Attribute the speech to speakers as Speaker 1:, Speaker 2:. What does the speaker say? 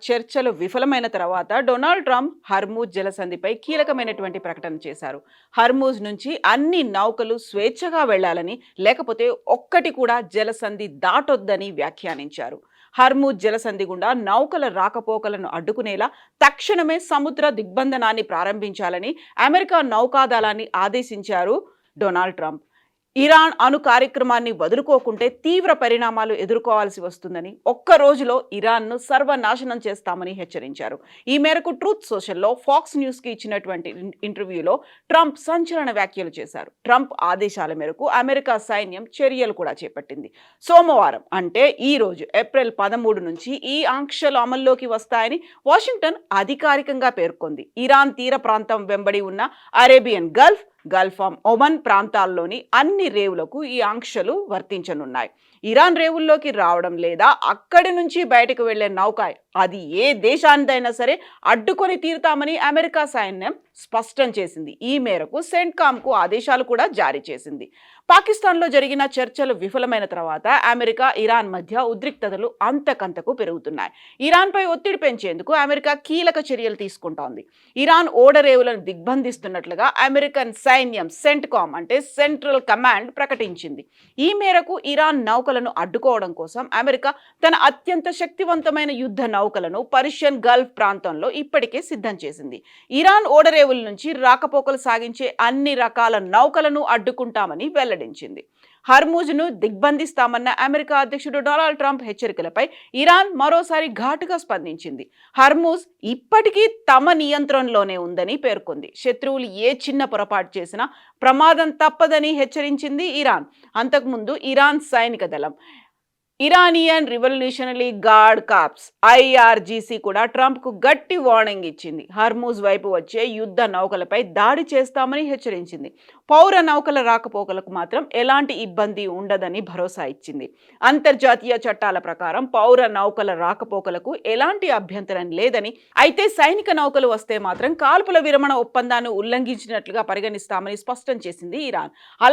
Speaker 1: చర్చలు విఫలమైన తర్వాత డొనాల్డ్ ట్రంప్ హర్మూజ్ జలసంధిపై కీలకమైనటువంటి ప్రకటన చేశారు. హర్మూజ్ నుంచి అన్ని నౌకలు స్వేచ్ఛగా వెళ్లాలని, లేకపోతే ఒక్కటి కూడా జలసంధి దాటొద్దని వ్యాఖ్యానించారు. హర్మూజ్ జలసంధి గుండా నౌకల రాకపోకలను అడ్డుకునేలా తక్షణమే సముద్ర దిగ్బంధనాన్ని ప్రారంభించాలని అమెరికా నౌకాదళాన్ని ఆదేశించారు డొనాల్డ్ ట్రంప్. ఇరాన్ అణు కార్యక్రమాన్ని వదులుకోకుంటే తీవ్ర పరిణామాలు ఎదుర్కోవాల్సి వస్తుందని, ఒక్క రోజులో ఇరాన్ను సర్వనాశనం చేస్తామని హెచ్చరించారు. ఈ మేరకు ట్రూత్ సోషల్లో ఫాక్స్ న్యూస్కి ఇచ్చినటువంటి ఇంటర్వ్యూలో ట్రంప్ సంచలన వ్యాఖ్యలు చేశారు. ట్రంప్ ఆదేశాల మేరకు అమెరికా సైన్యం చర్యలు కూడా చేపట్టింది. సోమవారం అంటే ఈ రోజు ఏప్రిల్ 13 నుంచి ఈ ఆంక్షలు అమల్లోకి వస్తాయని వాషింగ్టన్ అధికారికంగా పేర్కొంది. ఇరాన్ తీర ప్రాంతం వెంబడి ఉన్న అరేబియన్ గల్ఫ్ ఆఫ్ ఒమన్ ప్రాంతాల్లోని అన్ని రేవులకు ఈ ఆంక్షలు వర్తించనున్నాయి. ఇరాన్ రేవుల్లోకి రావడం లేదా అక్కడి నుంచి బయటకు వెళ్లే నౌక అది ఏ దేశానిదైనా సరే అడ్డుకొని తీరుతామని అమెరికా సైన్యం స్పష్టం చేసింది. ఈ మేరకు సెంట్కామ్కు ఆదేశాలు కూడా జారీ చేసింది. పాకిస్తాన్లో జరిగిన చర్చలు విఫలమైన తర్వాత అమెరికా ఇరాన్ మధ్య ఉద్రిక్తతలు అంతకంతకు పెరుగుతున్నాయి. ఇరాన్పై ఒత్తిడి పెంచేందుకు అమెరికా కీలక చర్యలు తీసుకుంటోంది. ఇరాన్ ఓడరేవులను దిగ్బంధిస్తున్నట్లుగా అమెరికన్ సైన్యం సెంట్కామ్ అంటే సెంట్రల్ కమాండ్ ప్రకటించింది. ఈ మేరకు ఇరాన్ నౌకలను అడ్డుకోవడం కోసం అమెరికా తన అత్యంత శక్తివంతమైన యుద్ధ నౌకలను పర్షియన్ గల్ఫ్ ప్రాంతంలో ఇప్పటికే సిద్ధం చేసింది. ఇరాన్ ఓడరేవుల నుంచి రాకపోకలు సాగించే అన్ని రకాల నౌకలను అడ్డుకుంటామని వెల్లడించింది. హర్మూజ్ను దిగ్బంధిస్తామన్న అమెరికా అధ్యక్షుడు డొనాల్డ్ ట్రంప్ హెచ్చరికలపై ఇరాన్ మరోసారి ఘాటుగా స్పందించింది. హర్మూజ్ ఇప్పటికీ తమ నియంత్రణలోనే ఉందని పేర్కొంది. శత్రువులు ఏ చిన్న పొరపాటు చేసినా ప్రమాదం తప్పదని హెచ్చరించింది ఇరాన్. అంతకుముందు ఇరాన్ సైనిక దళం Iranian Revolutionary Guard Corps IRGC కూడా ట్రంప్కు గట్టి వార్నింగ్ ఇచ్చింది. హర్మూజ్ వైపు వచ్చే యుద్ధ నౌకలపై దాడి చేస్తామని హెచ్చరించింది. పౌర నౌకల రాకపోకలకు మాత్రం ఎలాంటి ఇబ్బంది ఉండదని భరోసా ఇచ్చింది. అంతర్జాతీయ చట్టాల ప్రకారం పౌర నౌకల రాకపోకలకు ఎలాంటి అభ్యంతరం లేదని, అయితే సైనిక నౌకలు వస్తే మాత్రం కాల్పుల విరమణ ఒప్పందాన్ని ఉల్లంఘించినట్లుగా పరిగణిస్తామని స్పష్టం చేసింది ఇరాన్.